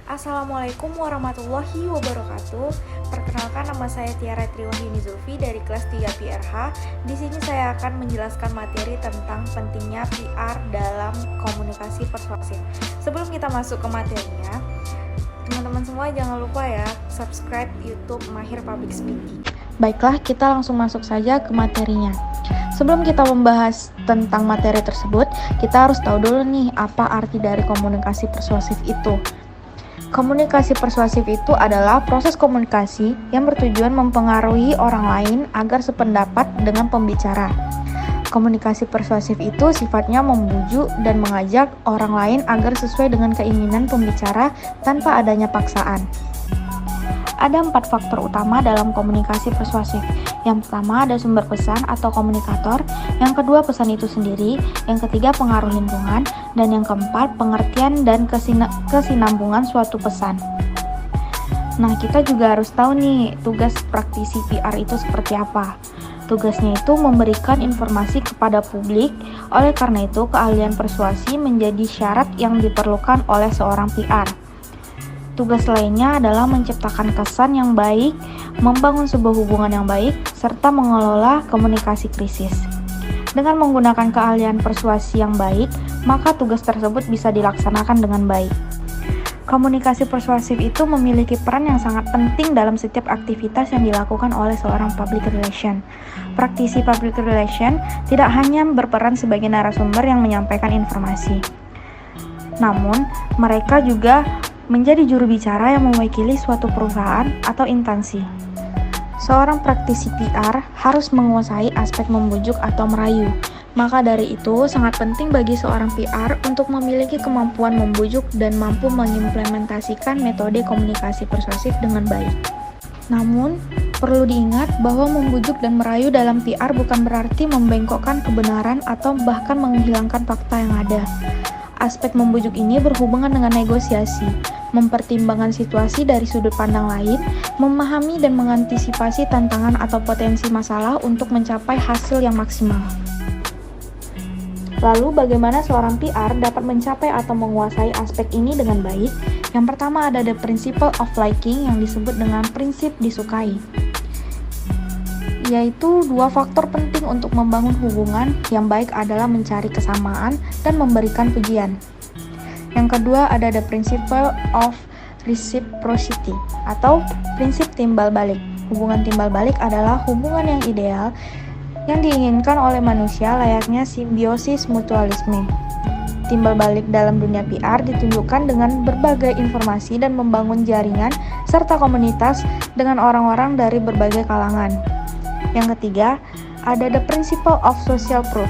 Assalamualaikum warahmatullahi wabarakatuh. Perkenalkan, nama saya Tiara Triwahyuni Zulfi dari kelas 3 PRH. Di sini saya akan menjelaskan materi tentang pentingnya PR dalam komunikasi persuasif. Sebelum kita masuk ke materinya, teman-teman semua jangan lupa ya subscribe YouTube Mahir Public Speaking. Baiklah, kita langsung masuk saja ke materinya. Sebelum kita membahas tentang materi tersebut, kita harus tahu dulu nih apa arti dari komunikasi persuasif itu. Komunikasi persuasif itu adalah proses komunikasi yang bertujuan mempengaruhi orang lain agar sependapat dengan pembicara. Komunikasi persuasif itu sifatnya membujuk dan mengajak orang lain agar sesuai dengan keinginan pembicara tanpa adanya paksaan. Ada 4 faktor utama dalam komunikasi persuasif. Yang pertama ada sumber pesan atau komunikator, yang kedua pesan itu sendiri, yang ketiga pengaruh lingkungan, dan yang keempat pengertian dan kesinambungan suatu pesan. Nah, kita juga harus tahu nih tugas praktisi PR itu seperti apa. Tugasnya itu memberikan informasi kepada publik, oleh karena itu keahlian persuasi menjadi syarat yang diperlukan oleh seorang PR. Tugas lainnya adalah menciptakan kesan yang baik, membangun sebuah hubungan yang baik, serta mengelola komunikasi krisis. Dengan menggunakan keahlian persuasi yang baik, maka tugas tersebut bisa dilaksanakan dengan baik. Komunikasi persuasif itu memiliki peran yang sangat penting dalam setiap aktivitas yang dilakukan oleh seorang public relation. Praktisi public relation tidak hanya berperan sebagai narasumber yang menyampaikan informasi, namun mereka juga menjadi juru bicara yang mewakili suatu perusahaan atau instansi. Seorang praktisi PR harus menguasai aspek membujuk atau merayu. Maka dari itu, sangat penting bagi seorang PR untuk memiliki kemampuan membujuk dan mampu mengimplementasikan metode komunikasi persuasif dengan baik. Namun, perlu diingat bahwa membujuk dan merayu dalam PR bukan berarti membengkokkan kebenaran atau bahkan menghilangkan fakta yang ada. Aspek membujuk ini berhubungan dengan negosiasi, mempertimbangkan situasi dari sudut pandang lain, memahami dan mengantisipasi tantangan atau potensi masalah untuk mencapai hasil yang maksimal. Lalu, bagaimana seorang PR dapat mencapai atau menguasai aspek ini dengan baik? Yang pertama ada the principle of liking yang disebut dengan prinsip disukai, yaitu 2 faktor penting untuk membangun hubungan yang baik adalah mencari kesamaan dan memberikan pujian. Yang kedua ada the principle of reciprocity atau prinsip timbal balik. Hubungan timbal balik adalah hubungan yang ideal yang diinginkan oleh manusia layaknya simbiosis mutualisme. Timbal balik dalam dunia PR ditunjukkan dengan berbagai informasi dan membangun jaringan serta komunitas dengan orang-orang dari berbagai kalangan. Yang ketiga, ada the principle of social proof.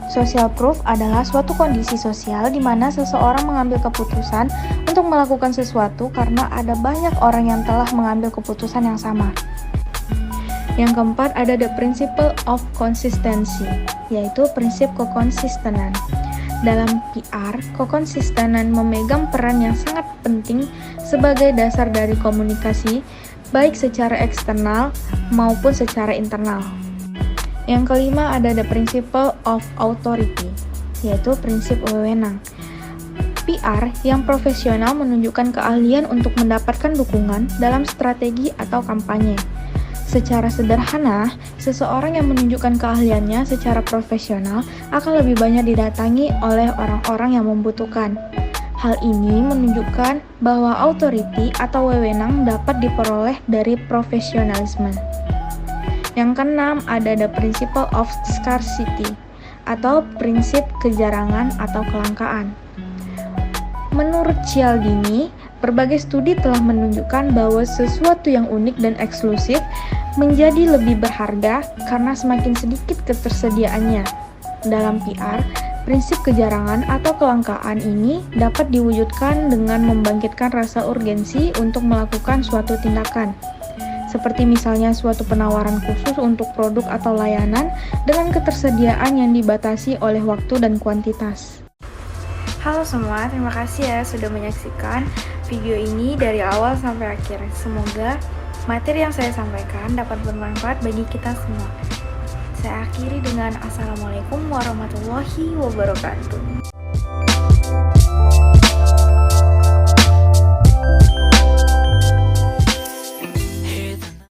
Social proof adalah suatu kondisi sosial di mana seseorang mengambil keputusan untuk melakukan sesuatu karena ada banyak orang yang telah mengambil keputusan yang sama. Yang keempat, ada the principle of consistency, yaitu prinsip kekonsistenan. Dalam PR, kekonsistenan memegang peran yang sangat penting sebagai dasar dari komunikasi, baik secara eksternal maupun secara internal. Yang kelima ada the principle of authority, yaitu prinsip wewenang. PR yang profesional menunjukkan keahlian untuk mendapatkan dukungan dalam strategi atau kampanye. Secara sederhana, seseorang yang menunjukkan keahliannya secara profesional akan lebih banyak didatangi oleh orang-orang yang membutuhkan. Hal ini menunjukkan bahwa authority atau wewenang dapat diperoleh dari profesionalisme. Yang keenam ada the principle of scarcity atau prinsip kejarangan atau kelangkaan. Menurut Cialdini, berbagai studi telah menunjukkan bahwa sesuatu yang unik dan eksklusif menjadi lebih berharga karena semakin sedikit ketersediaannya. Dalam PR, prinsip kejarangan atau kelangkaan ini dapat diwujudkan dengan membangkitkan rasa urgensi untuk melakukan suatu tindakan, seperti misalnya suatu penawaran khusus untuk produk atau layanan dengan ketersediaan yang dibatasi oleh waktu dan kuantitas. Halo semua, terima kasih ya sudah menyaksikan video ini dari awal sampai akhir. Semoga materi yang saya sampaikan dapat bermanfaat bagi kita semua. Saya akhiri dengan Assalamualaikum warahmatullahi wabarakatuh.